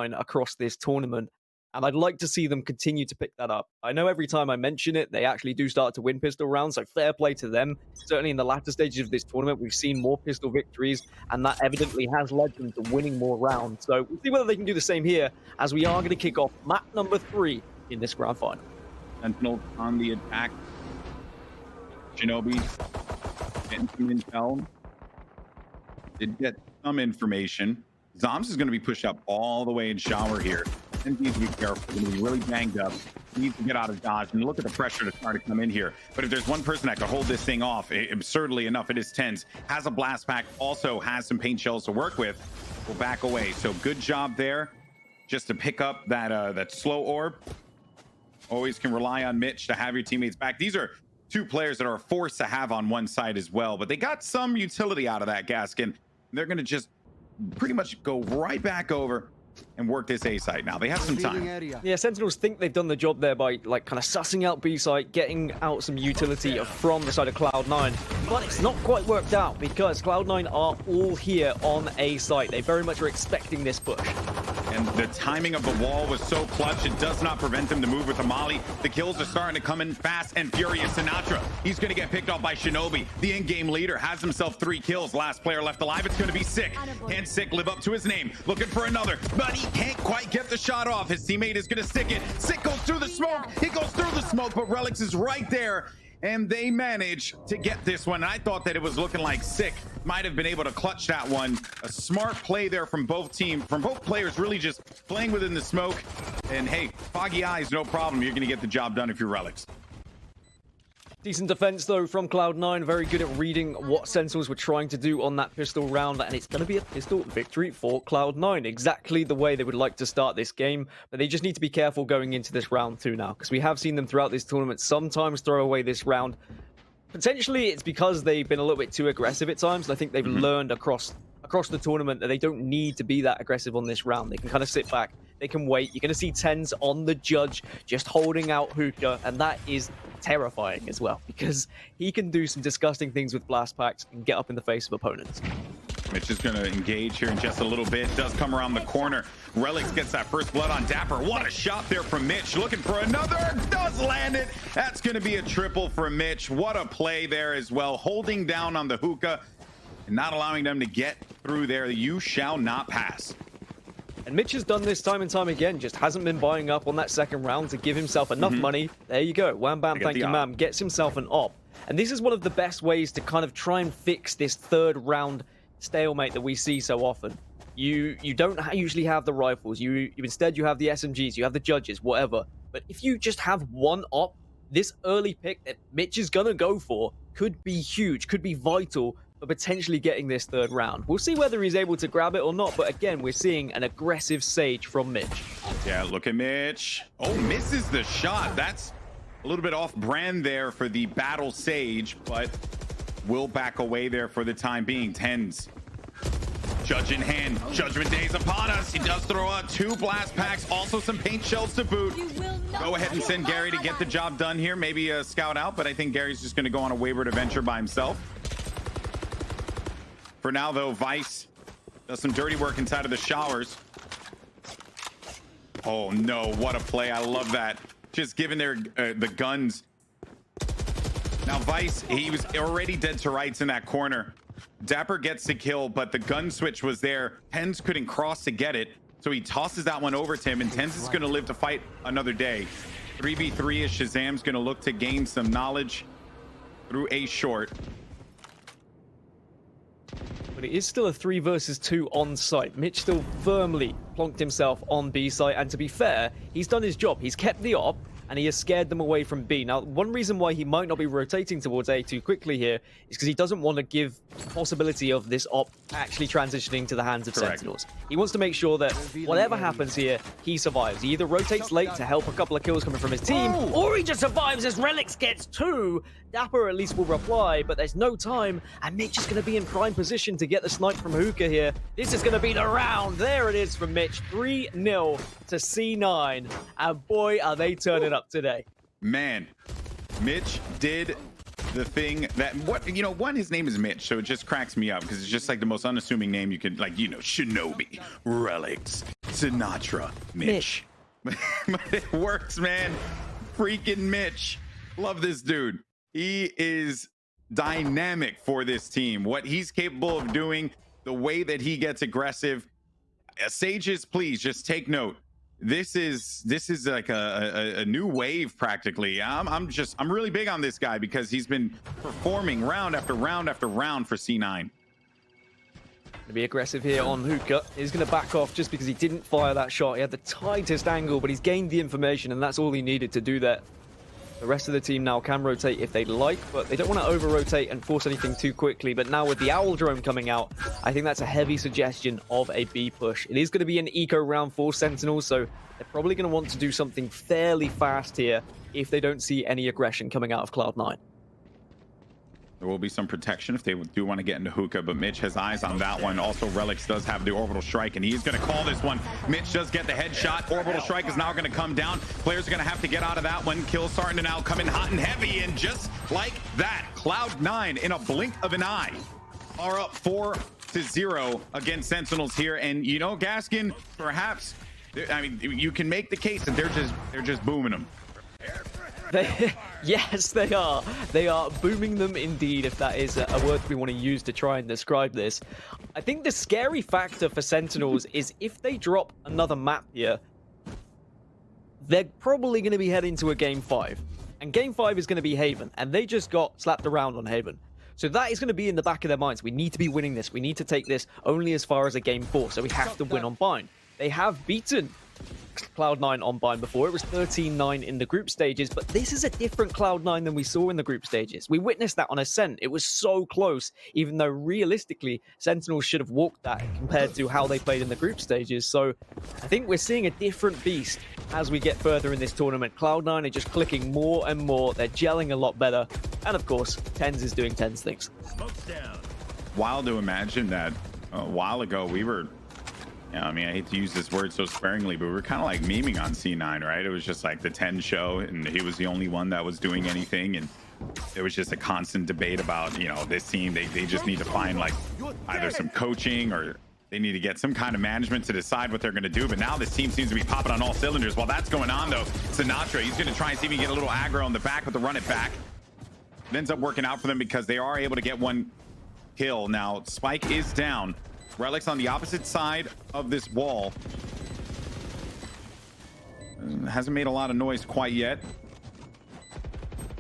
across this tournament. And I'd like to see them continue to pick that up. I know every time I mention it, they actually do start to win pistol rounds, so fair play to them. Certainly in the latter stages of this tournament, we've seen more pistol victories, and that evidently has led them to winning more rounds. So we'll see whether they can do the same here, as we are going to kick off map number 3 in this grand final. Sentinels on the attack. Shinobi getting some intel. Did get some information. Zombs is going to be pushed up all the way in shower here. TenZ needs to be careful. Going to be really banged up. Needs to get out of dodge. And look at the pressure to try to come in here. But if there's one person that can hold this thing off, absurdly enough, it is TenZ. Has a blast pack. Also has some paint shells to work with. Will back away. So good job there. Just to pick up that slow orb. Always can rely on Mitch to have your teammates back. These are two players that are a force to have on one side as well. But they got some utility out of that, Gaskin. They're going to just pretty much go right back over and work this A site now. They have some time. Yeah, Sentinels think they've done the job there by like kind of sussing out B site, getting out some utility from the side of Cloud9. But it's not quite worked out because Cloud9 are all here on A site. They very much are expecting this push. And the timing of the wall was so clutch, it does not prevent them to move with the molly. The kills are starting to come in fast and furious. Sinatraa, he's going to get picked off by Shinobi. The in-game leader has himself 3 kills. Last player left alive. It's going to be Sick. Can Sick live up to his name? Looking for another, but he can't quite get the shot off. His teammate is going to stick it. Sick goes through the smoke. He goes through the smoke, but Relyks is right there. And they manage to get this one. I thought that it was looking like Sick might have been able to clutch that one. A smart play there from both players, really just playing within the smoke. And hey, foggy eyes, no problem. You're going to get the job done if you're Relyks. Decent defense, though, from Cloud9. Very good at reading what Sentinels were trying to do on that pistol round. And it's going to be a pistol victory for Cloud9. Exactly the way they would like to start this game. But they just need to be careful going into this round 2 now. Because we have seen them throughout this tournament sometimes throw away this round. Potentially, it's because they've been a little bit too aggressive at times. I think they've learned across the tournament that they don't need to be that aggressive on this round. They can kind of sit back. They can wait. You're going to see TenZ on the judge, just holding out Hookah, and that is terrifying as well, because he can do some disgusting things with blast packs and get up in the face of opponents. Mitch is going to engage here in just a little bit. Does come around the corner. Relyks gets that first blood on dapr. What a shot there from Mitch. Looking for another. Does land it. That's going to be a triple for Mitch. What a play there as well. Holding down on the Hookah and not allowing them to get through there. You shall not pass. And Mitch has done this time and time again, just hasn't been buying up on that second round to give himself enough money. There you go. Wham bam, thank you, ma'am. Gets himself an op. And this is one of the best ways to kind of try and fix this third round stalemate that we see so often. You don't usually have the rifles. Instead, you have the SMGs, you have the judges, whatever. But if you just have one op, this early pick that Mitch is going to go for could be huge, could be vital for potentially getting this third round. We'll see whether he's able to grab it or not, but again, we're seeing an aggressive Sage from Mitch. Yeah, look at Mitch. Oh, misses the shot. That's a little bit off brand there for the battle Sage, but will back away there for the time being. TenZ. Judge in hand. Judgment Day is upon us. He does throw out 2 blast packs, also some paint shells to boot. Go ahead and send Gary to get the job done here. Maybe a scout out, but I think Gary's just going to go on a wayward adventure by himself. For now, though, Vice does some dirty work inside of the showers. Oh, no. What a play. I love that. Just giving their the guns. Now, Vice, he was already dead to rights in that corner. dapr gets the kill, but the gun switch was there. TenZ couldn't cross to get it, so he tosses that one over to him, and TenZ is going to live to fight another day. 3v3 as ShahZaM's going to look to gain some knowledge through a short. But it is still a 3 versus 2 on site. Mitch still firmly plonked himself on B site, and to be fair, he's done his job. He's kept the op, and he has scared them away from B. Now, one reason why he might not be rotating towards A too quickly here is because he doesn't want to give the possibility of this op actually transitioning to the hands of Sentinels. He wants to make sure that whatever happens here, he survives. He either rotates late to help a couple of kills coming from his team, or he just survives as Relyks gets 2. dapr at least will reply, but there's no time, and Mitch is going to be in prime position to get the snipe from Hookah here. This is going to be the round. There it is from Mitch. 3-0 to C9, and boy, are they turning up today. Man, Mitch did the thing that one, his name is Mitch, so it just cracks me up because it's just like the most unassuming name you could, like, Shinobi, Relyks, Sinatraa, Mitch. But it works, man. Freaking Mitch. Love this dude. He is dynamic for this team. What he's capable of doing, the way that he gets aggressive. Sages, please just take note. This is like a new wave practically. I'm really big on this guy because he's been performing round after round after round for C9. To be aggressive here on Hookah. He's going to back off just because he didn't fire that shot. He had the tightest angle, but he's gained the information, and that's all he needed to do that. The rest of the team now can rotate if they'd like, but they don't want to over-rotate and force anything too quickly. But now with the Owl drone coming out, I think that's a heavy suggestion of a B push. It is going to be an eco round for Sentinels, so they're probably going to want to do something fairly fast here if they don't see any aggression coming out of Cloud9. There will be some protection if they do want to get into Hookah, but Mitch has eyes on that one. Also, Relyks does have the orbital strike, and he's going to call this one. Mitch does get the headshot. Orbital strike is now going to come down. Players are going to have to get out of that one. Kills starting to now come in hot and heavy, and just like that, Cloud9, in a blink of an eye, are up 4-0 against Sentinels here. And Gaskin, perhaps, I mean, you can make the case that they're just booming them. Yes, they are. They are booming them indeed, if that is a word we want to use to try and describe this. I think the scary factor for Sentinels is if they drop another map here, they're probably going to be heading to a Game 5. And Game 5 is going to be Haven, and they just got slapped around on Haven. So that is going to be in the back of their minds. We need to be winning this. We need to take this only as far as a Game 4, so we have to win on Bind. They have beaten Cloud9 on Bind before. It was 13-9 in the group stages, but this is a different Cloud9 than we saw in the group stages. We witnessed that on Ascent. It was so close, even though realistically, Sentinels should have walked that compared to how they played in the group stages. So I think we're seeing a different beast as we get further in this tournament. Cloud9 are just clicking more and more. They're gelling a lot better. And of course, TenZ is doing TenZ things. Wild to imagine that a while ago we were, I mean, I hate to use this word so sparingly, but we were kind of like memeing on C9, right? It was just like the 10 show, and he was the only one that was doing anything, and there was just a constant debate about, this team, they just need to find like either some coaching or they need to get some kind of management to decide what they're going to do. But now this team seems to be popping on all cylinders. While that's going on, though, Sinatraa, he's going to try and see if he can get a little aggro on the back with the run it back. It ends up working out for them because they are able to get one kill. Now, Spike is down. Relyks on the opposite side of this wall. Hasn't made a lot of noise quite yet.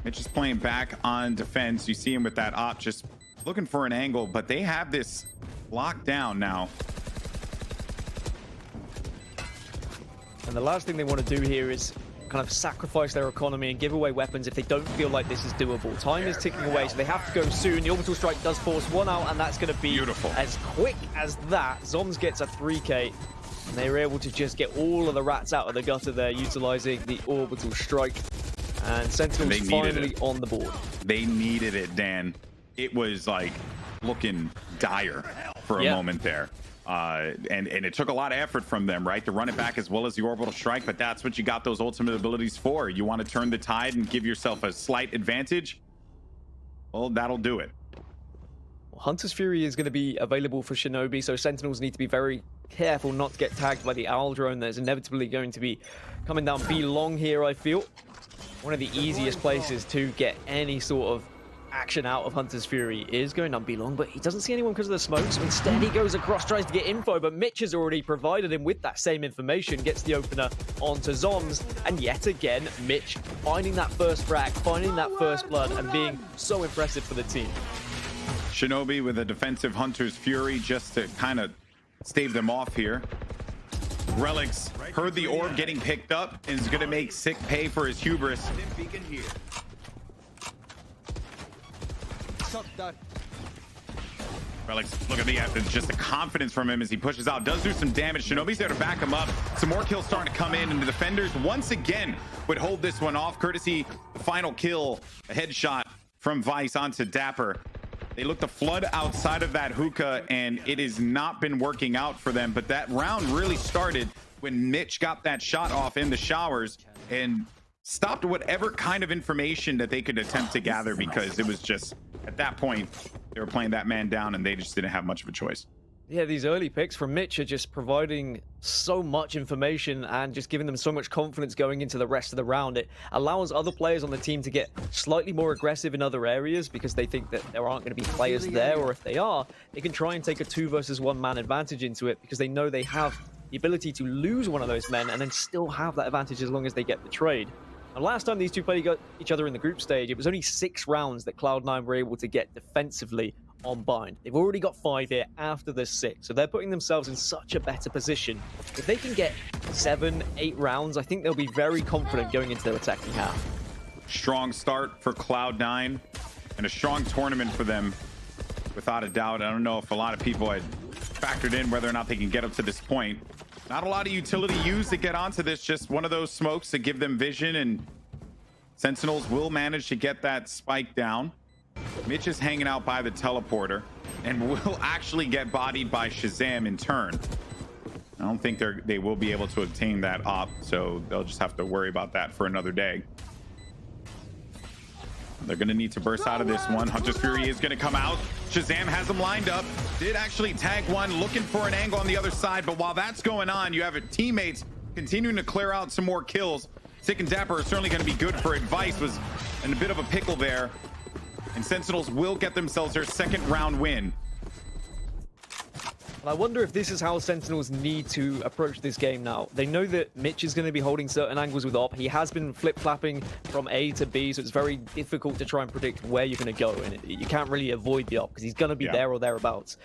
Mitch is playing back on defense. You see him with that op just looking for an angle, but they have this locked down now. And the last thing they want to do here is kind of sacrifice their economy and give away weapons if they don't feel like this is doable. Time is ticking away, so they have to go soon. The orbital strike does force one out, and that's going to be beautiful. As quick as that. Zombs gets a 3K, and they were able to just get all of the rats out of the gutter there, utilizing the orbital strike. And Sentinels finally on the board. They needed it, Dan. It was like looking dire for a moment there. And it took a lot of effort from them, right, to run it back as well as the orbital strike, but that's what you got those ultimate abilities for. You want to turn the tide and give yourself a slight advantage? Well, that'll do it. Hunter's Fury is going to be available for Shinobi, so Sentinels need to be very careful not to get tagged by the Owl drone. There's inevitably going to be coming down B long here, I feel. One of the easiest places to get any sort of action out of Hunter's Fury is going down B long, but he doesn't see anyone because of the smoke, so instead he goes across, tries to get info, but Mitch has already provided him with that same information, gets the opener onto Zombs, and yet again, Mitch finding that first frag, finding that first blood, and being so impressive for the team. Shinobi with a defensive Hunter's Fury just to kind of stave them off here. Relyks heard the orb getting picked up and is going to make sick pay for his hubris. Relyks, look at the just the confidence from him as he pushes out. Does do some damage. Shinobi's there to back him up. Some more kills starting to come in, and the defenders once again would hold this one off, courtesy the final kill, a headshot from Vice onto dapr. They look to flood outside of that hookah, and it has not been working out for them. But that round really started when Mitch got that shot off in the showers, and stopped whatever kind of information that they could attempt to gather, because it was just, at that point, they were playing that man down and they just didn't have much of a choice. Yeah, these early picks from Mitch are just providing so much information and just giving them so much confidence going into the rest of the round. It allows other players on the team to get slightly more aggressive in other areas because they think that there aren't going to be players there, or if they are, they can try and take a 2 versus 1 man advantage into it because they know they have the ability to lose one of those men and then still have that advantage as long as they get the trade. And last time these two played each other in the group stage, it was only 6 rounds that Cloud9 were able to get defensively on bind. They've already got 5 here after the 6, so they're putting themselves in such a better position. If they can get 7, 8 rounds, I think they'll be very confident going into their attacking half. Strong start for Cloud9 and a strong tournament for them, without a doubt. I don't know if a lot of people had factored in whether or not they can get up to this point. Not a lot of utility used to get onto this, just one of those smokes to give them vision, and Sentinels will manage to get that spike down. Mitch is hanging out by the teleporter and will actually get bodied by ShahZaM in turn. I don't think they will be able to obtain that op, so they'll just have to worry about that for another day. They're going to need to burst out of this one. Hunter's Fury is going to come out. ShahZaM has them lined up. Did actually tag one, looking for an angle on the other side. But while that's going on, you have teammates continuing to clear out some more kills. Sick and dapr are certainly going to be good for advice. Was in a bit of a pickle there. And Sentinels will get themselves their 2nd round win. I wonder if this is how Sentinels need to approach this game now. They know that Mitch is going to be holding certain angles with op. He has been flip-flapping from A to B, so it's very difficult to try and predict where you're going to go. And you can't really avoid the op because he's going to be there or thereabouts.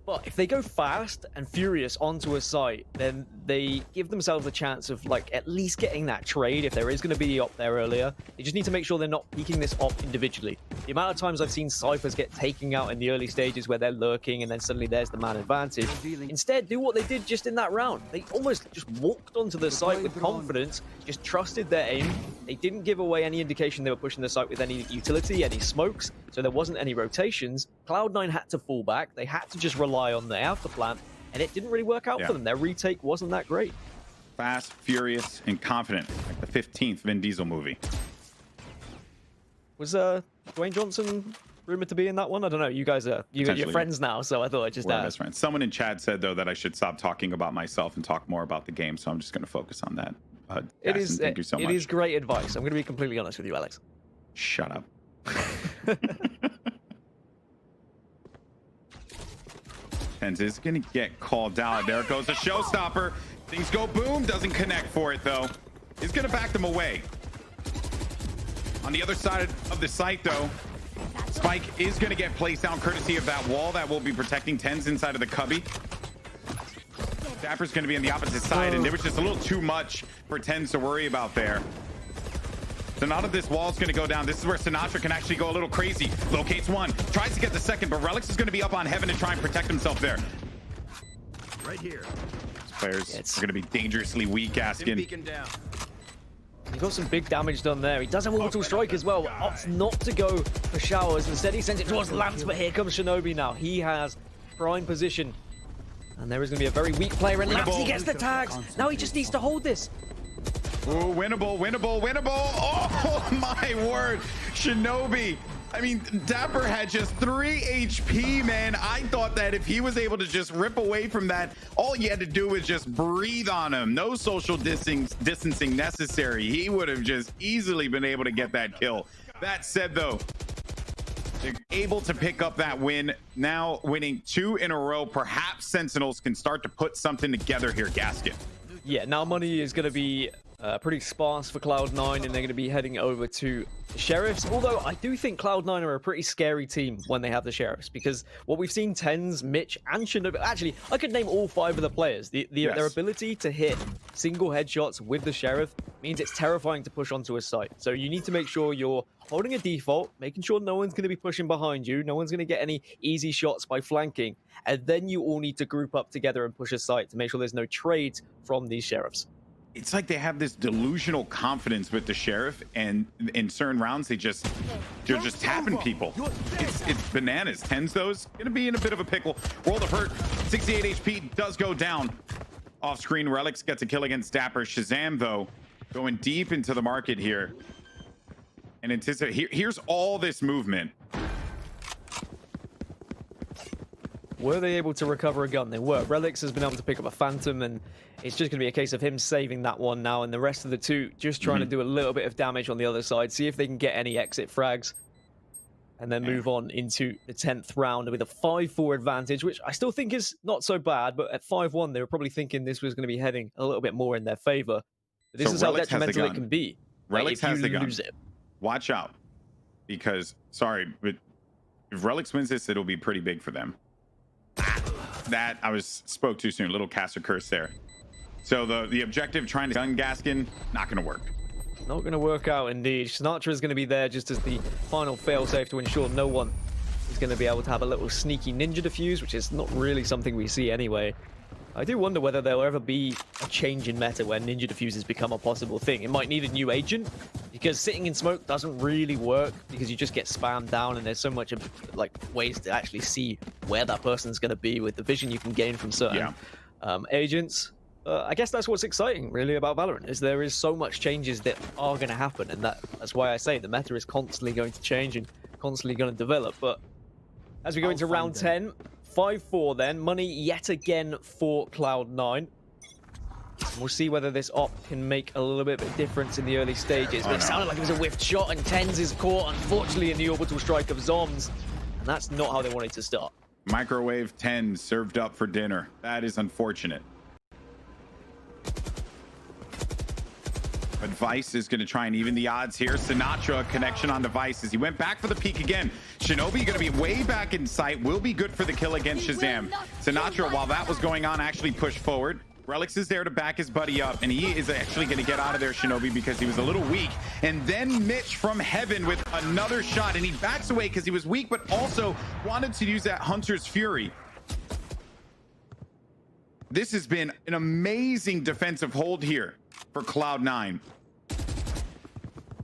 But if they go fast and furious onto a site, then they give themselves a chance of like at least getting that trade if there is going to be the op there earlier. They just need to make sure they're not peeking this op individually. The amount of times I've seen ciphers get taken out in the early stages where they're lurking and then suddenly there's the man advantage. Instead, do what they did just in that round. They almost just walked onto the site with confidence, just trusted their aim. They didn't give away any indication they were pushing the site with any utility, any smokes, so there wasn't any rotations. Cloud9 had to fall back. They had to just rely on the after plant, and it didn't really work out for them. Their retake wasn't that great. Fast, furious, and confident, like the 15th Vin Diesel movie. Was Dwayne Johnson rumored to be in that one? I don't know. You guys are your friends now, so I thought I'd just ask. Best friends. Someone in chat said though that I should stop talking about myself and talk more about the game, so I'm just going to focus on that. Thank you so much. It is great advice. I'm going to be completely honest with you, Alex. Shut up. TenZ is going to get called out. There goes the showstopper. Things go boom. Doesn't connect for it, though. He's going to back them away. On the other side of the site, though, Spike is going to get placed down courtesy of that wall that will be protecting TenZ inside of the cubby. dapr's going to be on the opposite side, and there was just a little too much for TenZ to worry about there. So now that this wall is going to go down, this is where sinatraa can actually go a little crazy. Locates one, tries to get the second, but Relyks is going to be up on heaven to try and protect himself there. Right here. These players are going to be dangerously weak, Askin. He got some big damage done there. He does have Orbital Strike as well. Opts not to go for showers. Instead, he sends it towards Lance, but here comes shinobi now. He has prime position. And there is going to be a very weak player in Lance. He gets the tags. Now he just needs to hold this. Oh, winnable, winnable, winnable. Oh, my word. Shinobi. I mean, dapr had just 3 HP, man. I thought that if he was able to just rip away from that, all you had to do was just breathe on him. No social distancing necessary. He would have just easily been able to get that kill. That said, though, they're able to pick up that win. Now winning 2 in a row. Perhaps Sentinels can start to put something together here, Gasket. Yeah, now money is going to be pretty sparse for Cloud9, and they're going to be heading over to the Sheriffs. Although I do think Cloud9 are a pretty scary team when they have the Sheriffs, because what we've seen TenZ, Mitch, and shinobi, actually, I could name all 5 of the players. Their ability to hit single headshots with the Sheriff means it's terrifying to push onto a site. So you need to make sure you're holding a default, making sure no one's going to be pushing behind you, no one's going to get any easy shots by flanking, and then you all need to group up together and push a site to make sure there's no trades from these Sheriffs. It's like they have this delusional confidence with the Sheriff, and in certain rounds they're just tapping people. It's bananas. TenZ, though, is gonna be in a bit of a pickle. World of Hurt, 68 HP does go down. Off screen, Relyks gets a kill against dapr. ShahZaM, though, going deep into the market here. And anticipate. Here's all this movement. Were they able to recover a gun? They were. Relyks has been able to pick up a Phantom, and it's just going to be a case of him saving that one now, and the rest of the two just trying to do a little bit of damage on the other side, see if they can get any exit frags, and then move on into the 10th round with a 5-4 advantage, which I still think is not so bad, but at 5-1, they were probably thinking this was going to be heading a little bit more in their favor. But this is how detrimental it can be. Relyks has the gun. Lose it. Watch out, because, sorry, but if Relyks wins this, it'll be pretty big for them. That spoke too soon. Little caster curse there. So the objective, trying to gun Gaskin, not going to work. Not going to work out indeed. Sinatraa is going to be there just as the final failsafe to ensure no one is going to be able to have a little sneaky ninja defuse, which is not really something we see anyway. I do wonder whether there'll ever be a change in meta where ninja defuses become a possible thing. It might need a new agent, because sitting in smoke doesn't really work, because you just get spammed down, and there's so much of like ways to actually see where that person's going to be with the vision you can gain from certain agents. I guess that's what's exciting really about Valorant, is there is so much changes that are going to happen, and that's why I say the meta is constantly going to change and constantly going to develop. But as we go into round 10, 5-4 then, money yet again for Cloud9. We'll see whether this op can make a little bit of a difference in the early stages. But it sounded like it was a whiffed shot, and TenZ is caught, unfortunately, in the orbital strike of zombs. And that's not how they wanted to start. Microwave 10 served up for dinner. That is unfortunate. But Vice is going to try and even the odds here. Sinatraa connection on Vice as he went back for the peek again. Shinobi going to be way back in sight. Will be good for the kill against ShahZaM. Sinatraa, while that was going on, actually pushed forward. Relyks is there to back his buddy up, and he is actually going to get out of there, Shinobi, because he was a little weak. And then Mitch from heaven with another shot, and he backs away because he was weak, but also wanted to use that Hunter's Fury. This has been an amazing defensive hold here for Cloud9. I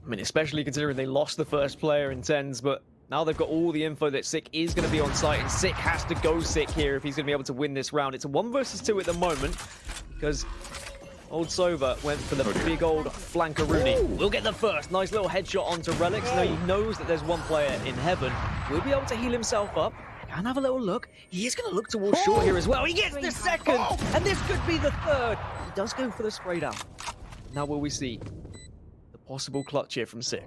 mean, especially considering they lost the first player in TenZ, but now they've got all the info that Sick is going to be on site, and Sick has to go Sick here if he's going to be able to win this round. It's a 1 versus 2 at the moment, because old Sova went for the big old flankaroonie. We'll get the first. Nice little headshot onto Relyks. Now he knows that there's one player in heaven. Will be able to heal himself up. Can have a little look. He is going to look towards short here as well. He gets the second, and this could be the third. He does go for the spray down. Now will we see the possible clutch here from Sick?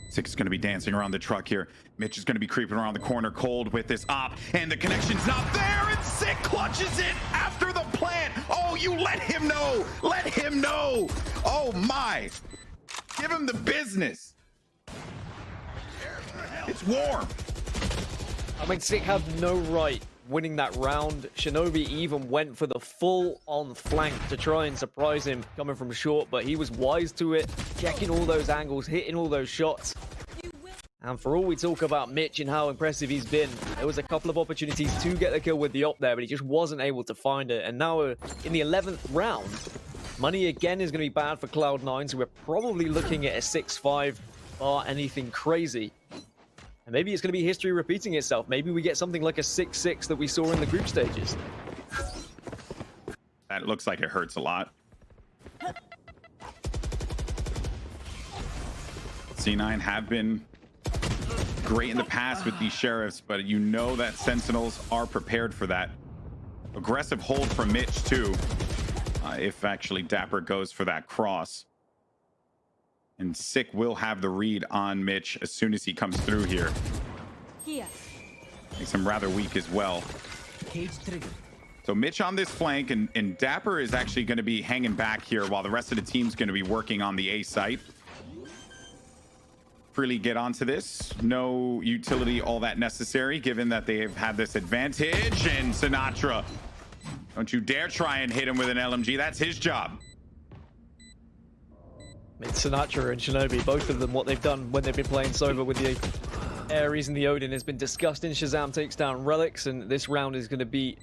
Sick is going to be dancing around the truck here. Mitch is going to be creeping around the corner cold with this op, and the connection's not there, and Sick clutches it after the plant. Oh, you let him know. Let him know. Oh, my. Give him the business. It's warm. I mean, Sick had no right winning that round. Shinobi even went for the full-on flank to try and surprise him coming from short, but he was wise to it, checking all those angles, hitting all those shots. And for all we talk about Mitch and how impressive he's been, there was a couple of opportunities to get the kill with the op there, but he just wasn't able to find it. And now in the 11th round, money again is going to be bad for Cloud9, so we're probably looking at a 6-5 bar anything crazy. And maybe it's going to be history repeating itself. Maybe we get something like a 6-6 that we saw in the group stages. That looks like it hurts a lot. C9 have been great in the past with these sheriffs, but you know that Sentinels are prepared for that. Aggressive hold from Mitch too, if actually dapr goes for that cross. And Sick will have the read on Mitch as soon as he comes through here. Makes him rather weak as well. So Mitch on this flank, and dapr is actually going to be hanging back here while the rest of the team's going to be working on the A site. Freely get onto this. No utility all that necessary, given that they have had this advantage. And Sinatraa, don't you dare try and hit him with an LMG. That's his job. It's Sinatraa and Shinobi, both of them, what they've done when they've been playing Sova with the Ares and the Odin has been disgusting. ShahZaM takes down Relyks, and this round is going to be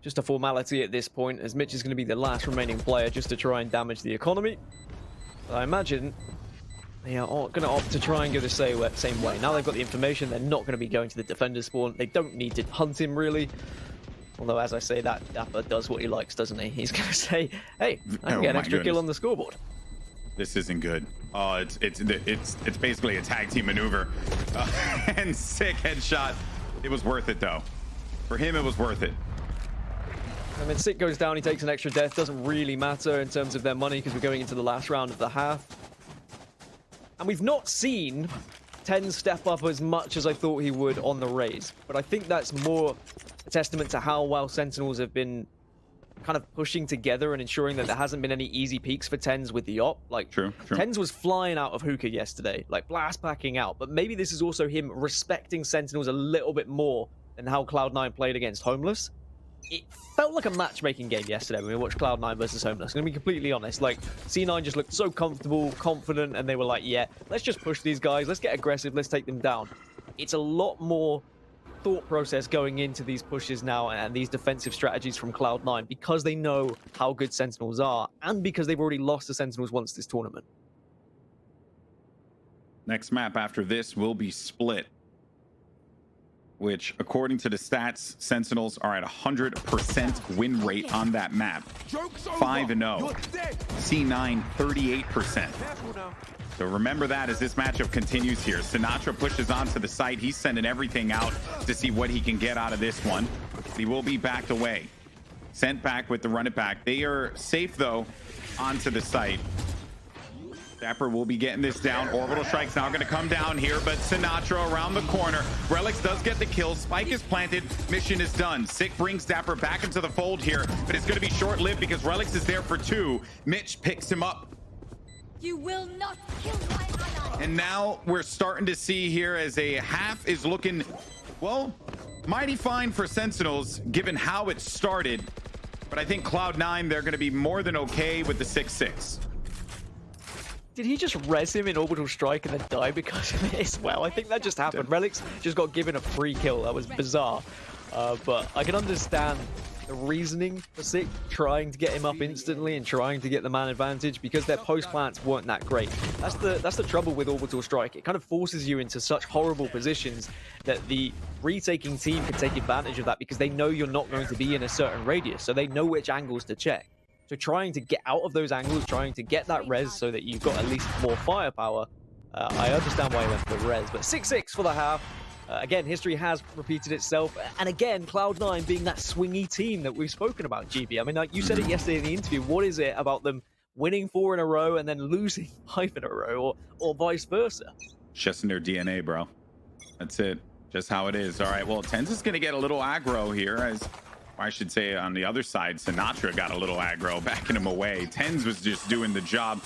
just a formality at this point, as Mitch is going to be the last remaining player just to try and damage the economy. But I imagine they are going to opt to try and go the same way. Now they've got the information, they're not going to be going to the defender spawn. They don't need to hunt him, really. Although, as I say that, dapr does what he likes, doesn't he? He's going to say, hey, I can Oh get an my extra kill goodness. on the scoreboard. This isn't good. Oh, it's basically a tag team maneuver. And sick headshot. It was worth it though. For him, it was worth it. And then Sick goes down, he takes an extra death. Doesn't really matter in terms of their money because we're going into the last round of the half. And we've not seen TenZ step up as much as I thought he would on the Raze. But I think that's more a testament to how well Sentinels have been kind of pushing together and ensuring that there hasn't been any easy peaks for TenZ with the op. Like, True. TenZ was flying out of hookah yesterday, like blast packing out. But maybe this is also him respecting Sentinels a little bit more than how Cloud9 played against Homeless. It felt like a matchmaking game yesterday when we watched Cloud9 versus Homeless. I'm going to be completely honest. Like, C9 just looked so comfortable, confident, and they were like, yeah, let's just push these guys. Let's get aggressive. Let's take them down. It's a lot more thought process going into these pushes now and these defensive strategies from Cloud9 because they know how good Sentinels are and because they've already lost to Sentinels once this tournament. Next map after this will be Split, which, according to the stats, Sentinels are at 100% win rate on that map. 5-0. C9, 38%. So remember that as this matchup continues here. Sinatraa pushes onto the site. He's sending everything out to see what he can get out of this one. He will be backed away. Sent back with the run it back. They are safe, though, onto the site. dapr will be getting this down. Orbital strike's now going to come down here, but Sinatraa around the corner. Relyks does get the kill. Spike is planted. Mission is done. Sick brings dapr back into the fold here, but it's going to be short-lived because Relyks is there for 2. Mitch picks him up. You will not kill my ally. And now we're starting to see here as a half is looking, well, mighty fine for Sentinels given how it started. But I think Cloud9, they're going to be more than okay with the 6-6. Did he just res him in orbital strike and then die because of it as well? I think that just happened. Relyks just got given a free kill. That was bizarre. But I can understand the reasoning for Sick trying to get him up instantly and trying to get the man advantage because their post plants weren't that great. That's the trouble with orbital strike. It kind of forces you into such horrible positions that the retaking team can take advantage of that because they know you're not going to be in a certain radius, so they know which angles to check. So trying to get out of those angles, trying to get that res so that you've got at least more firepower. I understand why he went for the res, but 6-6 for the half. Again, history has repeated itself. And again, Cloud9 being that swingy team that we've spoken about, GB. I mean, like you said it yesterday in the interview, what is it about them winning 4 in a row and then losing 5 in a row or vice versa? Just in their DNA, bro. That's it. Just how it is. All right, well, TenZ is going to get a little aggro here as... I should say on the other side, Sinatraa got a little aggro, backing him away. TenZ was just doing the job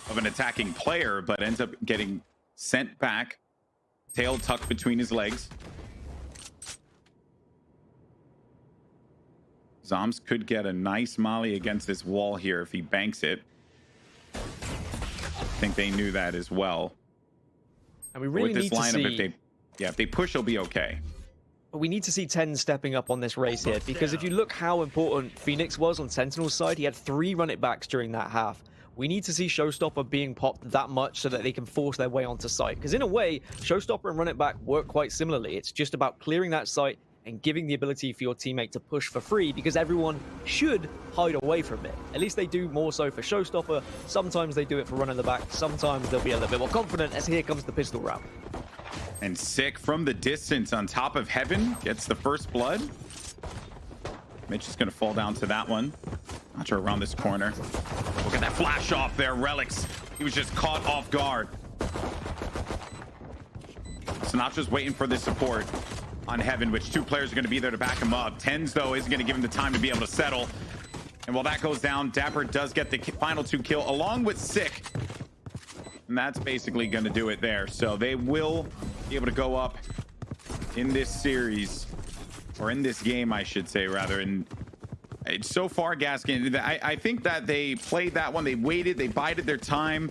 of an attacking player, but ends up getting sent back, tail tucked between his legs. Zombs could get a nice molly against this wall here if he banks it. I think they knew that as well. And we really with this need lineup, to see... if they push, he'll be okay. But we need to see TenZ stepping up on this race here, because if you look how important Phoenix was on Sentinel's side, he had 3 run-it-backs during that half. We need to see Showstopper being popped that much so that they can force their way onto site. Because in a way, Showstopper and run-it-back work quite similarly. It's just about clearing that site and giving the ability for your teammate to push for free, because everyone should hide away from it. At least they do more so for Showstopper. Sometimes they do it for running the back. Sometimes they'll be a little bit more confident as here comes the pistol round. And Sick from the distance on top of Heaven gets the first blood. Mitch is going to fall down to that one. Not sure around this corner. Look at that flash off there. Relyks. He was just caught off guard. Sinatra's waiting for the support on Heaven, which 2 players are going to be there to back him up. TenZ, though, isn't going to give him the time to be able to settle. And while that goes down, dapr does get the final 2 kill along with Sick. And that's basically going to do it there. So they will be able to go up in this series, or in this game, I should say, rather. And so far, Gaskin, I think that they played that one. They waited, they bided their time,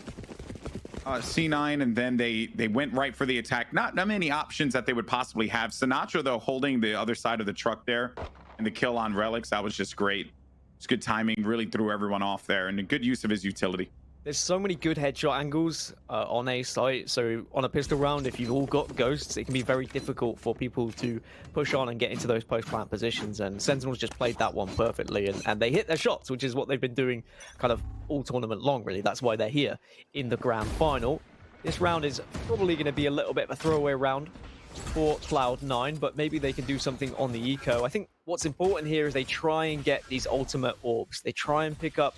C9, and then they went right for the attack. Not many options that they would possibly have. Sinatraa, though, holding the other side of the truck there, and the kill on Relyks, that was just great. It's good timing, really threw everyone off there, and a good use of his utility. There's so many good headshot angles on A site. So on a pistol round, if you've all got ghosts, it can be very difficult for people to push on and get into those post-plant positions. And Sentinels just played that one perfectly, and they hit their shots, which is what they've been doing kind of all tournament long, really. That's why they're here in the grand final. This round is probably going to be a little bit of a throwaway round for Cloud9, but maybe they can do something on the eco. I think what's important here is they try and get these ultimate orbs. They try and pick up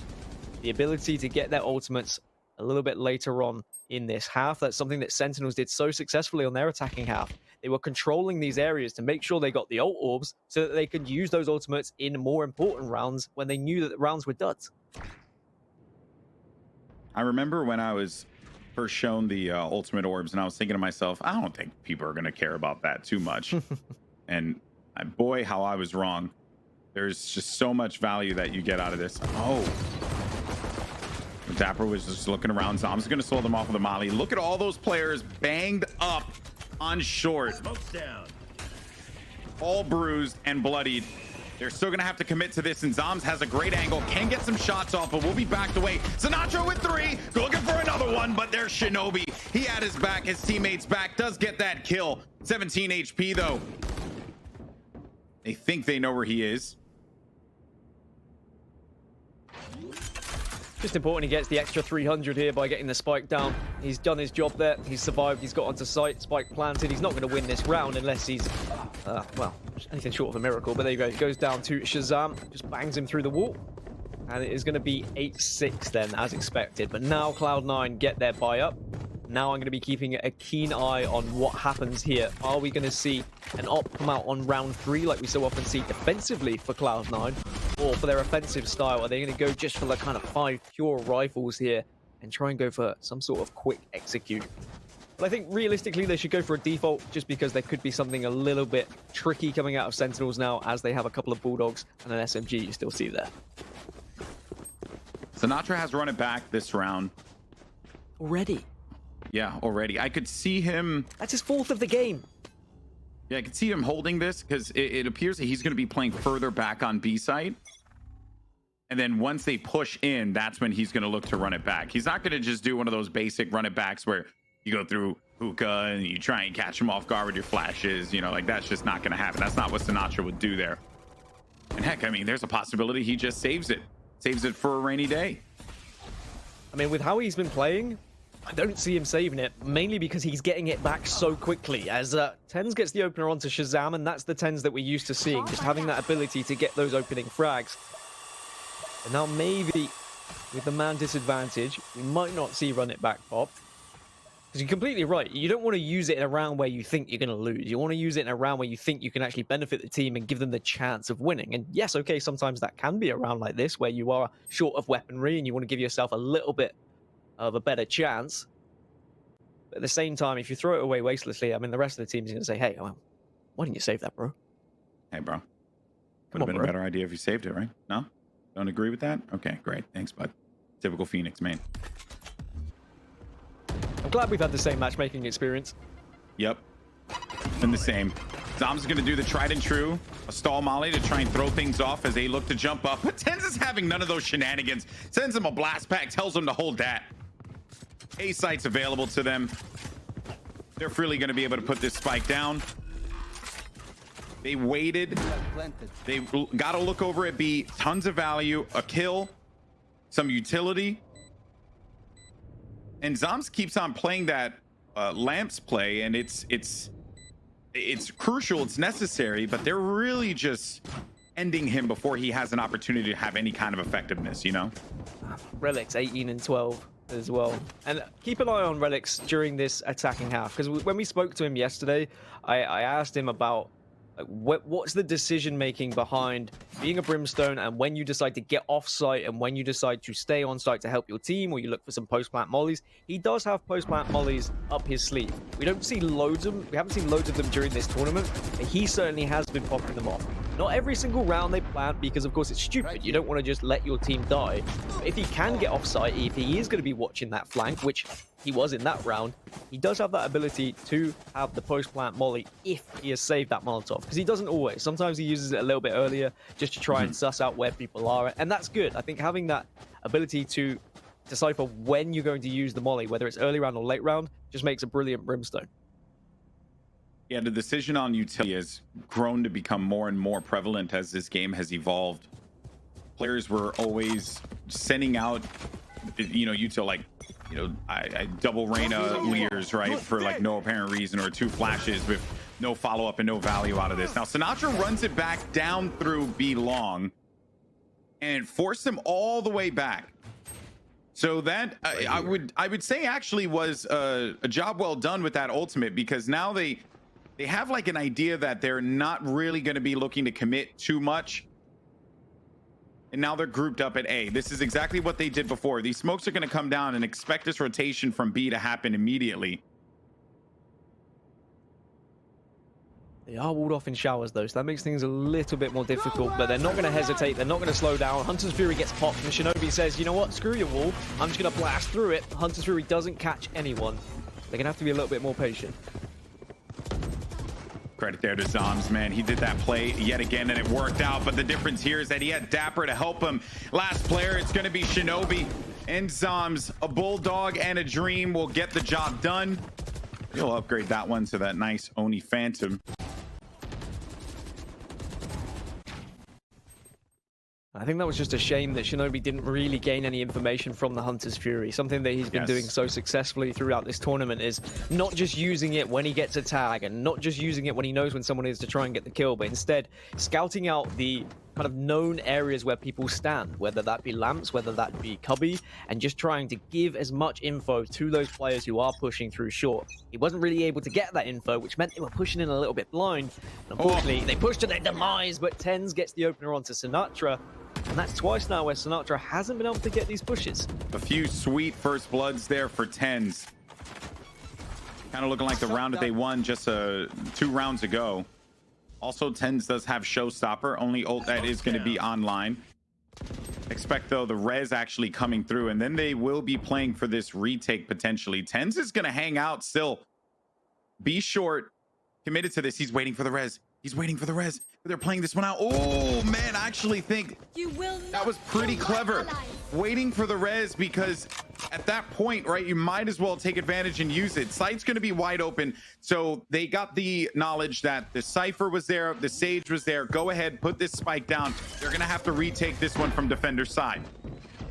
the ability to get their ultimates a little bit later on in this half. That's something that Sentinels did so successfully on their attacking half. They were controlling these areas to make sure they got the ult orbs so that they could use those ultimates in more important rounds when they knew that the rounds were duds. I remember when I was first shown the ultimate orbs, and I was thinking to myself, I don't think people are going to care about that too much. And boy, how I was wrong. There's just so much value that you get out of this. Oh. dapr was just looking around. ZaM's going to slow them off with a molly. Look at all those players banged up on short. Smoke's down. All bruised and bloodied. They're still going to have to commit to this, and ZaM's has a great angle. Can get some shots off, but will be backed away. Sinatraa with 3. Looking for another one, but there's shinobi. He had his back, his teammates back. Does get that kill. 17 HP, though. They think they know where he is. Just important he gets the extra 300 here by getting the spike down. He's done his job there. He's survived. He's got onto site. Spike planted. He's not going to win this round unless he's, well, anything short of a miracle. But there you go. He goes down to ShahZaM. Just bangs him through the wall. And it is going to be 8-6 then, as expected. But now Cloud9 get their buy up. Now I'm going to be keeping a keen eye on what happens here. Are we going to see an op come out on round 3 like we so often see defensively for Cloud9? Or for their offensive style, are they going to go just for the kind of 5 pure rifles here and try and go for some sort of quick execute? But I think realistically they should go for a default just because there could be something a little bit tricky coming out of Sentinels now as they have a couple of Bulldogs and an SMG you still see there. Sinatraa has run it back this round. Already? Yeah, already. I could see him... That's his 4th of the game. Yeah, I could see him holding this because it appears that he's going to be playing further back on B site. And then once they push in, that's when he's going to look to run it back. He's not going to just do one of those basic run it backs where you go through hookah and you try and catch him off guard with your flashes. You know, like that's just not going to happen. That's not what Sinatraa would do there. And heck, I mean, there's a possibility he just saves it. Saves it for a rainy day. I mean, with how he's been playing, I don't see him saving it, mainly because he's getting it back so quickly. As TenZ gets the opener onto ShahZaM, and that's the TenZ that we're used to seeing, just having that ability to get those opening frags. And now maybe, with the man disadvantage, we might not see run it back pop. Because you're completely right. You don't want to use it in a round where you think you're going to lose. You want to use it in a round where you think you can actually benefit the team and give them the chance of winning. And yes, okay, sometimes that can be a round like this where you are short of weaponry and you want to give yourself a little bit of a better chance. But at the same time, if you throw it away wastelessly, I mean, the rest of the team is going to say, hey, well, why didn't you save that, bro? Hey, bro. Would have been a better idea if you saved it, right? No? Don't agree with that? Okay, great. Thanks, bud. Typical Phoenix, man. I'm glad we've had the same matchmaking experience. Yep. Been the same. ZaM's going to do the tried and true, a stall molly to try and throw things off as they look to jump up. But TenZ is having none of those shenanigans. Sends him a blast pack, tells him to hold that. A site's available to them. They're freely going to be able to put this spike down. They waited. They got to look over at B. Tons of value, a kill, some utility. And ZaM's keeps on playing that lamps play, and it's crucial, it's necessary, but they're really just ending him before he has an opportunity to have any kind of effectiveness, you know? Relyks 18 and 12 as well. And keep an eye on Relyks during this attacking half, because when we spoke to him yesterday, I asked him about what's the decision making behind being a brimstone and when you decide to get off site and when you decide to stay on site to help your team, or you look for some post-plant mollies. He does have post-plant mollies up his sleeve. We haven't seen loads of them during this tournament, but he certainly has been popping them off. Not every single round they plant, because of course it's stupid. You don't want to just let your team die. But if he can get off site, if he is going to be watching that flank, which he was in that round, he does have that ability to have the post-plant molly if he has saved that Molotov, because he doesn't always. Sometimes he uses it a little bit earlier just to try and suss out where people are, and that's good. I think having that ability to decipher when you're going to use the molly, whether it's early round or late round, just makes a brilliant brimstone. Yeah, the decision on utility has grown to become more and more prevalent as this game has evolved. Players were always sending out, util like, I double Reyna leers, right, for like no apparent reason, or 2 flashes with no follow-up and no value out of this. Now, sinatraa runs it back down through B long and forced them all the way back. So that I would say actually was a job well done with that ultimate, because now they have like an idea that they're not really going to be looking to commit too much. And now they're grouped up at A. This is exactly what they did before. These smokes are going to come down and expect this rotation from B to happen immediately. They are walled off in showers, though, so that makes things a little bit more difficult, but they're not going to hesitate. They're not going to slow down. Hunter's Fury gets popped, and shinobi says, you know what, screw your wall. I'm just going to blast through it. Hunter's Fury doesn't catch anyone. They're going to have to be a little bit more patient. Credit there to zombs, man. He did that play yet again, and it worked out, but the difference here is that he had dapr to help him. Last player, it's going to be shinobi and zombs. A bulldog and a dream will get the job done. He'll upgrade that one to that nice Oni Phantom. I think that was just a shame that shinobi didn't really gain any information from the Hunter's Fury. Something that he's been doing so successfully throughout this tournament is not just using it when he gets a tag, and not just using it when he knows when someone is to try and get the kill, but instead scouting out the kind of known areas where people stand, whether that be lamps, whether that be cubby, and just trying to give as much info to those players who are pushing through short. He wasn't really able to get that info, which meant they were pushing in a little bit blind. And unfortunately, they pushed to their demise, but TenZ gets the opener onto sinatraa. And that's twice now where sinatraa hasn't been able to get these pushes. A few sweet first bloods there for TenZ. Kind of looking like the round that they won just 2 rounds ago. Also, TenZ does have Showstopper, only ult that is going to be online. Expect, though, the res actually coming through, and then they will be playing for this retake potentially. TenZ is going to hang out still. Be short, committed to this. He's waiting for the res. He's waiting for the res. They're playing this one out. Oh, man, I actually think that was pretty clever. Waiting for the res, because at that point, right, you might as well take advantage and use it. Site's going to be wide open. So they got the knowledge that the Cypher was there, the Sage was there. Go ahead, put this spike down. They're going to have to retake this one from defender's side.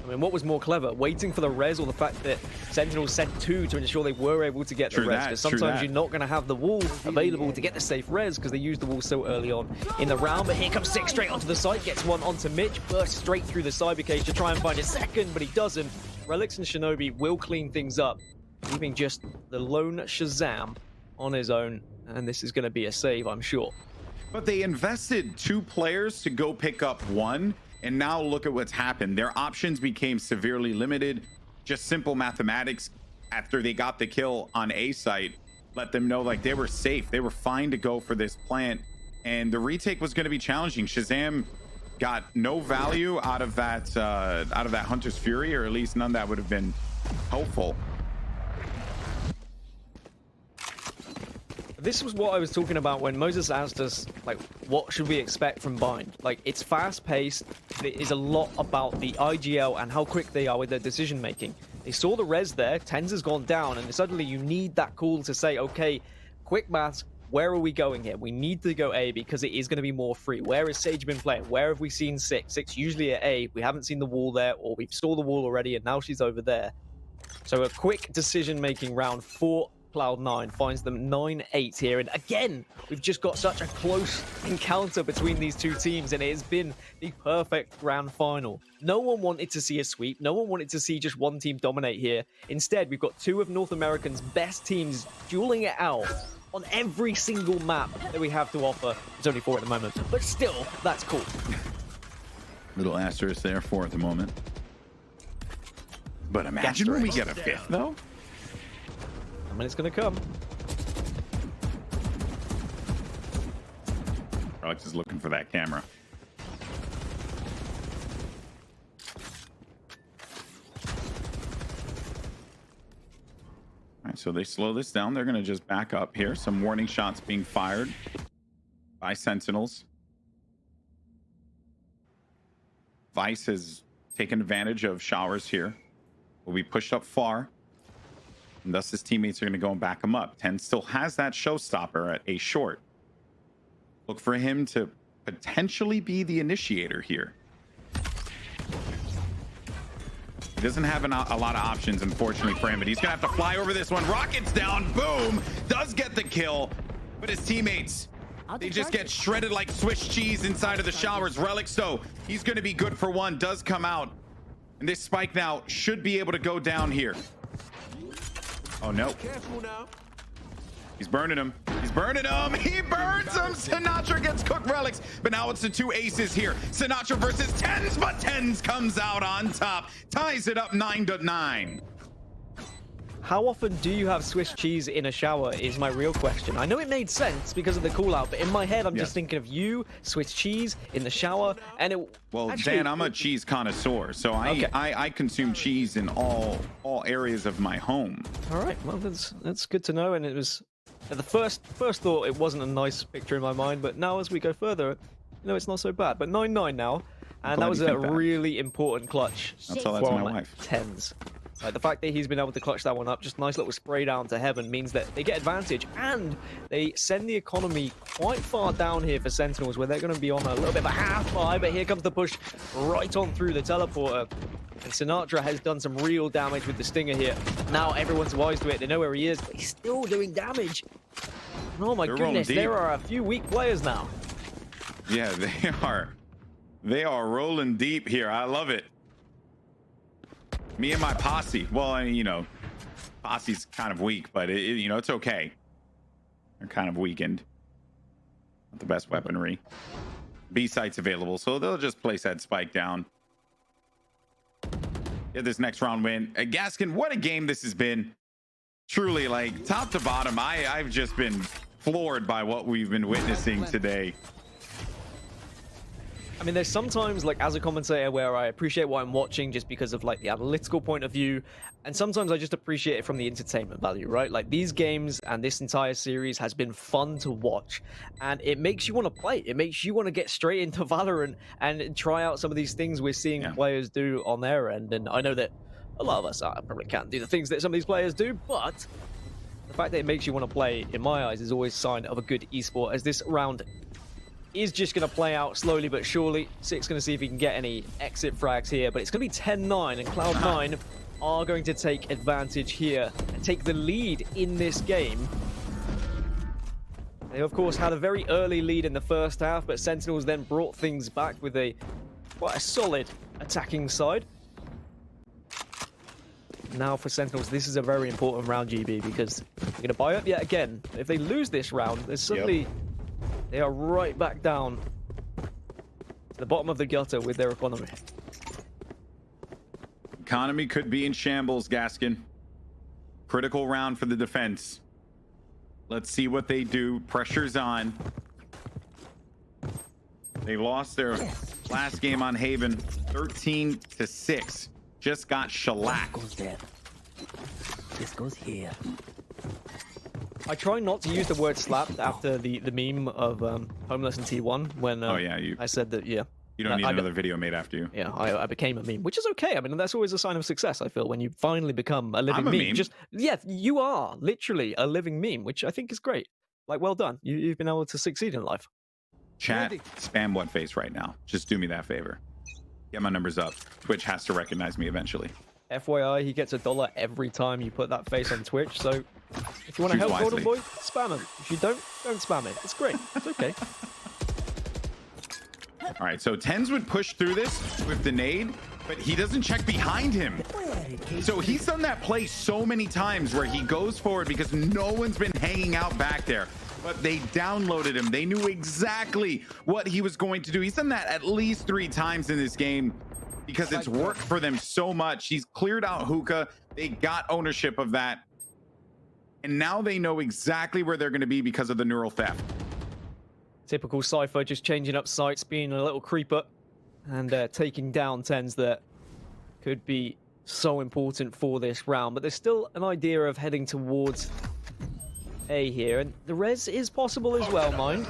I mean, what was more clever, waiting for the res, or the fact that Sentinels sent 2 to ensure they were able to get the res? Because sometimes you're not going to have the wall available to get the safe res because they used the wall so early on in the round. But here comes 6 straight onto the side, gets one onto Mitch, bursts straight through the cyber cage to try and find a second, but he doesn't. Relyks and shinobi will clean things up, leaving just the lone ShahZaM on his own, and this is going to be a save, I'm sure. But they invested 2 players to go pick up 1. And now look at what's happened. Their options became severely limited. Just simple mathematics after they got the kill on A site let them know like they were safe. They were fine to go for this plant. And the retake was going to be challenging. ShahZaM got no value out of that Hunter's Fury, or at least none that would have been helpful. This was what I was talking about when Moses asked us, like, what should we expect from Bind? Like, it's fast-paced. It is a lot about the IGL and how quick they are with their decision-making. They saw the res there, TenZ has gone down, and suddenly you need that call to say, okay, quick maths, where are we going here? We need to go A because it is going to be more free. Where has Sage been playing? Where have we seen 6? 6 usually at A. We haven't seen the wall there, or we saw the wall already, and now she's over there. So a quick decision-making round for Cloud9 finds them 9-8 here, and again we've just got such a close encounter between these 2 teams, and it has been the perfect grand final. No one wanted to see a sweep, no one wanted to see just one team dominate here. Instead, we've got 2 of North America's best teams dueling it out on every single map that we have to offer. There's only 4 at the moment, but still, that's cool. Little asterisk there, 4 at the moment. But imagine when we get a 5th though. I mean, it's going to come. Relyks is looking for that camera. All right, so they slow this down. They're going to just back up here. Some warning shots being fired by Sentinels. Vice has taken advantage of showers here. will be pushed up far. And thus his teammates are going to go and back him up. TenZ still has that showstopper at a short. Look for him to potentially be the initiator here. He doesn't have a lot of options, unfortunately, for him, but he's going to have to fly over this one. Rockets down. Boom. Does get the kill, but his teammates, they just get shredded like Swiss cheese inside of the showers. Relyks, though, he's going to be good for one. Does come out. And this spike now should be able to go down here. Oh, no. He's burning him. He's burning him. He burns him. Sinatraa gets cooked. Relyks. But now it's the two aces here. Sinatraa versus TenZ, but TenZ comes out on top. Ties it up 9-9. How often do you have Swiss cheese in a shower is my real question. I know it made sense because of the call out, but in my head, I'm just thinking of you, Swiss cheese in the shower, and it... Well, actually, Dan, I'm a cheese connoisseur, so I consume cheese in all areas of my home. All right, well, that's good to know, and it was... At the first thought, it wasn't a nice picture in my mind, but now as we go further, it's not so bad. But 9-9 now, and that was a really important clutch. That's all. That's my wife. TenZ. The fact that he's been able to clutch that one up, just nice little spray down to heaven, means that they get advantage, and they send the economy quite far down here for Sentinels, where they're going to be on a little bit of a half-buy, but here comes the push right on through the teleporter. And Sinatraa has done some real damage with the stinger here. Now everyone's wise to it. They know where he is, but he's still doing damage. Oh my goodness, there are a few weak players now. Yeah, they are. They are rolling deep here. I love it. Me and my posse. Well, posse's kind of weak, but it's okay. They're kind of weakened. Not the best weaponry. B site's available, so they'll just place that spike down. Get this next round win. Gaskin, what a game this has been. Truly, like, top to bottom, I've just been floored by what we've been witnessing today. I mean, there's sometimes, like, as a commentator, where I appreciate what I'm watching just because of, like, the analytical point of view, and sometimes I just appreciate it from the entertainment value, right? Like, these games and this entire series has been fun to watch, and it makes you want to play. It makes you want to get straight into Valorant and try out some of these things we're seeing players do on their end, and I know that a lot of us probably can't do the things that some of these players do, but the fact that it makes you want to play, in my eyes, is always a sign of a good esport, as this round is just going to play out slowly but surely. Six going to see if he can get any exit frags here, but it's going to be 10-9, and Cloud9 are going to take advantage here and take the lead in this game. They, of course, had a very early lead in the first half, but Sentinels then brought things back with quite a solid attacking side. Now for Sentinels, this is a very important round, GB, because they're going to buy up yet again. If they lose this round, there's suddenly... They are right back down to the bottom of the gutter with their economy. Economy could be in shambles, Gaskin. Critical round for the defense. Let's see what they do. Pressure's on. They lost their last game on Haven, 13-6. Just got shellacked. Goes there. This goes here. I try not to use the word slapped after the meme of Homeless and T1 when I said that, you don't need another video made after you. Yeah, I became a meme, which is okay. I mean, that's always a sign of success, I feel, when you finally become a living meme. Yeah, you are literally a living meme, which I think is great. Like, well done. You've been able to succeed in life. Chat, spam what face right now. Just do me that favor. Get my numbers up. Twitch has to recognize me eventually. FYI, he gets $1 every time you put that face on Twitch, so if you want to help Golden Boy, spam him. If you don't spam it. It's great. It's okay. All right, so TenZ would push through this with the nade, but he doesn't check behind him. So he's done that play so many times where he goes forward because no one's been hanging out back there. But they downloaded him. They knew exactly what he was going to do. He's done that at least 3 times in this game because it's worked for them so much. He's cleared out hookah. They got ownership of that. And now they know exactly where they're going to be because of the neural theft. Typical Cypher, just changing up sights, being a little creeper, and taking down TenZ that could be so important for this round. But there's still an idea of heading towards A here, and the res is possible as well, mind.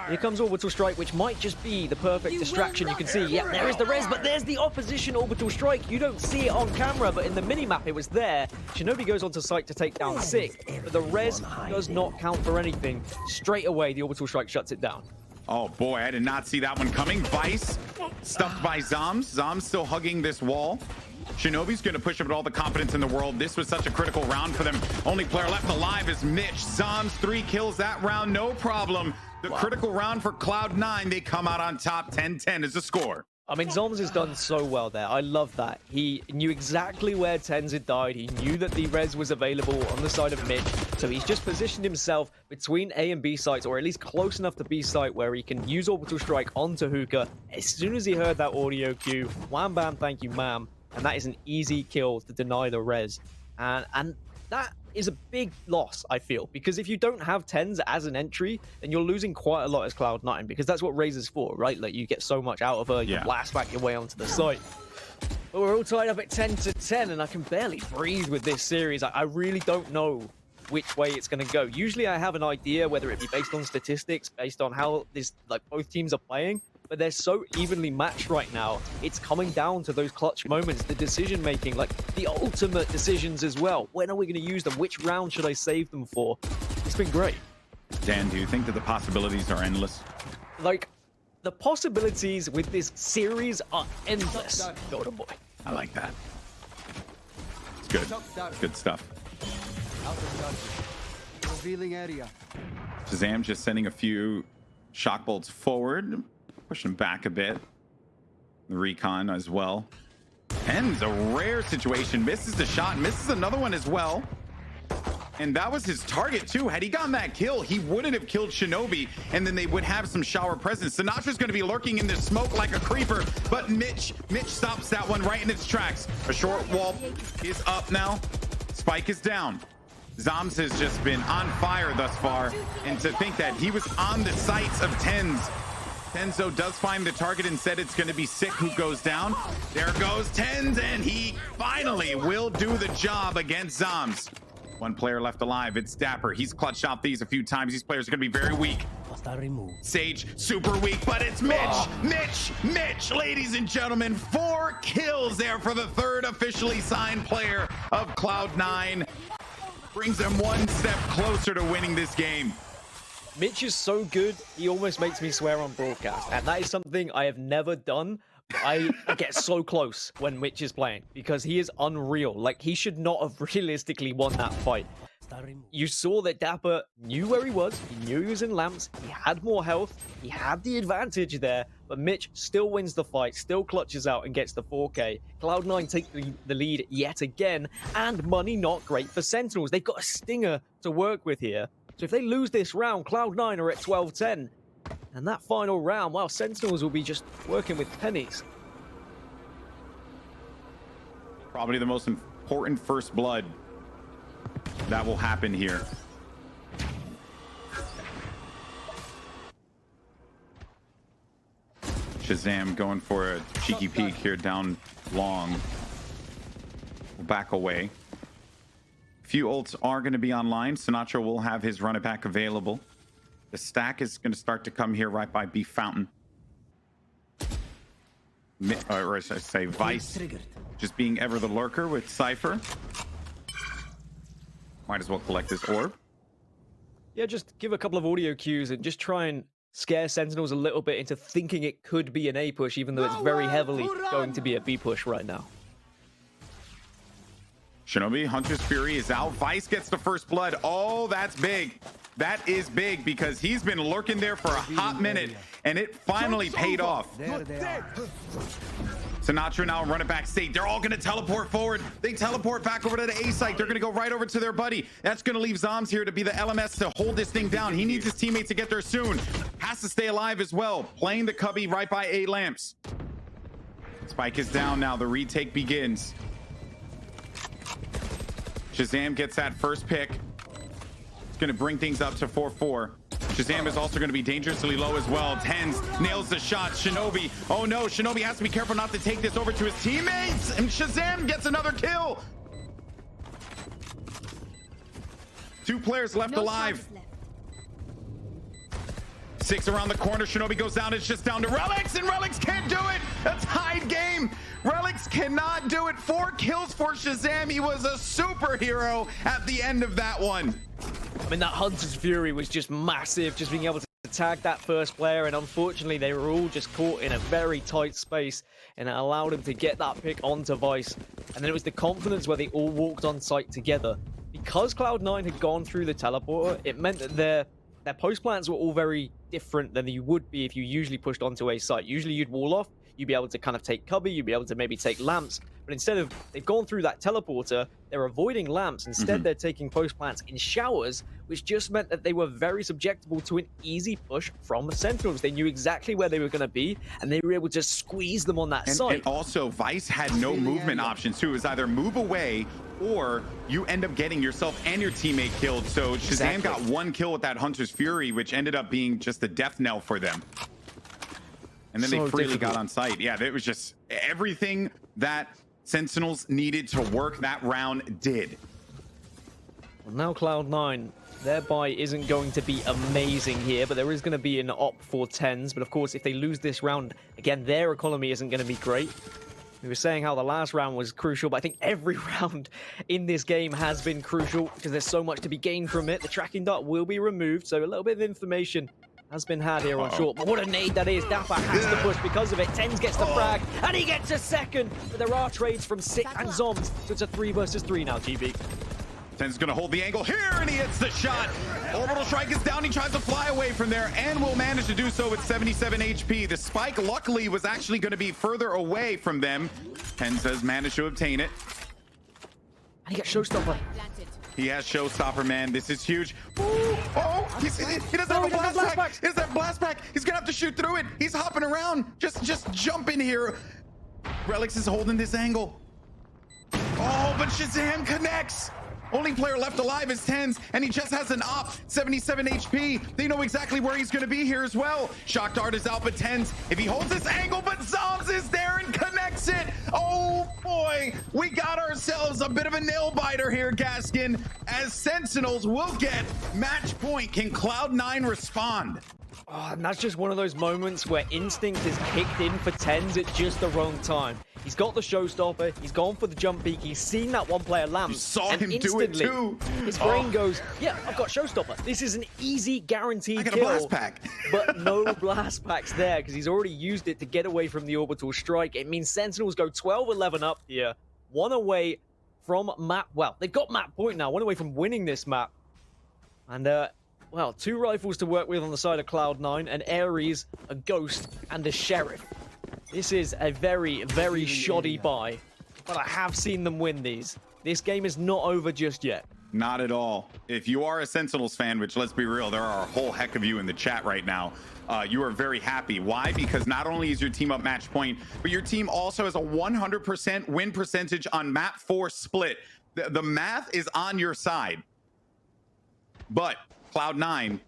Here comes Orbital Strike, which might just be the perfect distraction. You can see, yeah, there is the res, but there's the opposition Orbital Strike. You don't see it on camera, but in the minimap it was there. Shinobi goes onto site to take down 6, but the res does not count for anything. Straight away, the Orbital Strike shuts it down. Oh boy, I did not see that one coming. Vice stuffed by zombs. Zombs still hugging this wall. Shinobi's going to push up with all the confidence in the world. This was such a critical round for them. Only player left alive is Mitch. Zombs 3 kills that round, no problem. The critical round for Cloud9, they come out on top. 10-10 is the score. I mean, Zombs has done so well there. I love that. He knew exactly where TenZ had died. He knew that the res was available on the side of Mitch. So he's just positioned himself between A and B sites, or at least close enough to B site where he can use Orbital Strike onto Hookah. As soon as he heard that audio cue, wham bam, thank you ma'am. And that is an easy kill to deny the res. And that is a big loss, I feel, because if you don't have TenZ as an entry, then you're losing quite a lot as Cloud9, because that's what Razor's for, right? Like, you get so much out of her, you blast back your way onto the site. But we're all tied up at 10-10, and I can barely breathe with this series. I really don't know which way it's going to go. Usually I have an idea, whether it be based on statistics, based on how both teams are playing, but they're so evenly matched right now. It's coming down to those clutch moments, the decision making, like the ultimate decisions as well. When are we going to use them? Which round should I save them for? It's been great. Dan, do you think that the possibilities are endless? Like, the possibilities with this series are endless. Golden boy. I like that. It's good. Good stuff. Revealing area. ShahZaM just sending a few shock bolts forward. Pushing back a bit. The recon as well. TenZ, a rare situation. Misses the shot. Misses another one as well. And that was his target too. Had he gotten that kill, he wouldn't have killed Shinobi, and then they would have some shower presence. Sinatra's going to be lurking in the smoke like a creeper, but Mitch stops that one right in its tracks. A short wall is up now. Spike is down. Zombs has just been on fire thus far, and to think that he was on the sights of TenZ. TenZ does find the target. Instead, it's going to be Sick who goes down. There goes TenZ, and he finally will do the job against Zombs. One player left alive. It's dapr. He's clutched out these a few times. These players are going to be very weak. Sage, super weak, but it's Mitch. Mitch, ladies and gentlemen. 4 kills there for the 3rd officially signed player of Cloud9. Brings them one step closer to winning this game. Mitch is so good, he almost makes me swear on broadcast. And that is something I have never done. I get so close when Mitch is playing because he is unreal. Like, he should not have realistically won that fight. You saw that dapr knew where he was. He knew he was in lamps. He had more health. He had the advantage there. But Mitch still wins the fight, still clutches out and gets the 4K. Cloud9 take the lead yet again. And money not great for Sentinels. They've got a stinger to work with here. So if they lose this round, Cloud9 are at 12-10. And that final round, well, Sentinels will be just working with pennies. Probably the most important first blood that will happen here. ShahZaM going for a cheeky peek here down long. We'll back away. Few ults are going to be online. Sinatraa will have his run it back available. The stack is going to start to come here right by B Fountain. Or should I say Vice. Just being ever the lurker with Cypher. Might as well collect this orb. Yeah, just give a couple of audio cues and just try and scare Sentinels a little bit into thinking it could be an A push, even though it's very heavily going to be a B push right now. Shinobi, Hunter's Fury is out. Vice gets the first blood. Oh, that's big. That is big because he's been lurking there for a hot minute, and it finally paid off. There they are. Sinatraa now running back state. They're all going to teleport forward. They teleport back over to the A site. They're going to go right over to their buddy. That's going to leave Zombs here to be the LMS to hold this thing down. He needs his teammates to get there soon. Has to stay alive as well. Playing the cubby right by A lamps. Spike is down now. The retake begins. ShahZaM gets that first pick. It's going to bring things up to 4-4. ShahZaM is also going to be dangerously low as well. TenZ nails the shot. Shinobi. Oh no, Shinobi has to be careful not to take this over to his teammates. And ShahZaM gets another kill. 2 players left alive. 6 around the corner. Shinobi goes down. It's just down to Relyks, and Relyks can't do it. A tied game. Relyks cannot do it. 4 kills for ShahZaM. He was a superhero at the end of that one. I mean, that Hunter's Fury was just massive, just being able to tag that first player, and unfortunately they were all just caught in a very tight space, and it allowed him to get that pick onto Vice. And then it was the confidence where they all walked on site together. Because Cloud9 had gone through the teleporter, it meant that their post plans were all very different than you would be if you usually pushed onto a site. Usually you'd wall off, you'd be able to kind of take cover, you'd be able to maybe take lamps, but instead of, they've gone through that teleporter, they're avoiding lamps. Instead, they're taking post plants in showers, which just meant that they were very subjectable to an easy push from the Sentinels. They knew exactly where they were going to be, and they were able to squeeze them on that site. And also, Vice had no movement options too. It was either move away, or you end up getting yourself and your teammate killed. So ShahZaM got 1 kill with that Hunter's Fury, which ended up being just a death knell for them. And then they freely got on site. Yeah, it was just everything that Sentinels needed to work that round did. Well, now Cloud9, their buy isn't going to be amazing here, but there is going to be an op for TenZ. But of course, if they lose this round, again, their economy isn't going to be great. We were saying how the last round was crucial, but I think every round in this game has been crucial because there's so much to be gained from it. The tracking dart will be removed, so a little bit of information has been had here on short. But what a nade that is. dapr has to push because of it. TenZ gets the frag, and he gets a second. But there are trades from Sick and Zombs, so it's a 3 versus 3 now, GB. TenZ gonna hold the angle here, and he hits the shot. Orbital strike is down. He tries to fly away from there, and will manage to do so with 77 HP. The spike, luckily, was actually going to be further away from them. TenZ has managed to obtain it. And he got Showstopper. He has Showstopper, man. This is huge. Ooh, oh, he doesn't have a blast pack. He doesn't have blast pack. He's gonna have to shoot through it. He's hopping around. Just jump in here. Relyks is holding this angle. Oh, but ShahZaM connects. Only player left alive is TenZ, and he just has an op, 77 HP. They know exactly where he's going to be here as well. Shock Dart is out, but TenZ, if he holds this angle, but zombs is there and connects it. Oh boy, we got ourselves a bit of a nail biter here, Gaskin, as Sentinels will get match point. Can Cloud9 respond? Oh, and that's just one of those moments where instinct is kicked in for TenZ at just the wrong time. He's got the showstopper, he's gone for the jump peek, he's seen that one player lamp. You saw him do it too. His brain goes, yeah, I've got showstopper. This is an easy, guaranteed kill. I got a blast pack. But no blast packs there because he's already used it to get away from the orbital strike. It means Sentinels go 12-11 up here, 1 away from map. Well, they've got map point now, 1 away from winning this map. And well, 2 rifles to work with on the side of Cloud9, an Ares, a Ghost, and a Sheriff. This is a very, very shoddy buy, but I have seen them win these. This game is not over just yet. Not at all. If you are a Sentinels fan, which let's be real, there are a whole heck of you in the chat right now, you are very happy. Why? Because not only is your team up match point, but your team also has a 100% win percentage on map 4 split. The math is on your side. But Cloud9,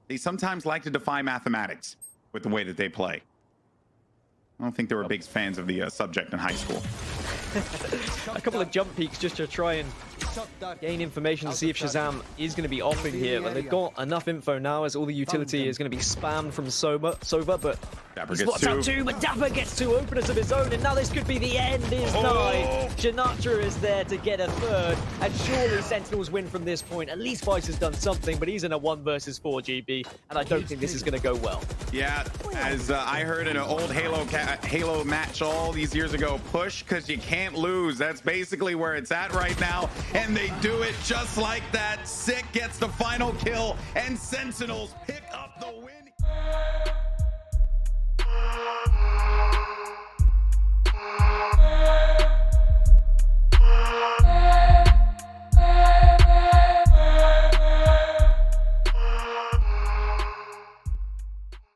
they sometimes like to defy mathematics with the way that they play. I don't think they were big fans of the subject in high school. A couple of jump peeks just to try and gain information to see if ShahZaM is going to be offing here, but they've got enough info now as all the utility is going to be spammed from Sova, but dapr he spots out 2, but dapr gets 2 openers of his own, and now this could be the end is nigh. Sinatraa is there to get a 3rd, and surely Sentinels win from this point. At least Vice has done something, but he's in a 1 versus 4 GB, and I don't think this is going to go well. Yeah, as I heard in an old Halo match all these years ago, push because you can't lose. That's basically where it's at right now. And they do it just like that. Sick gets the final kill, and Sentinels pick up the win.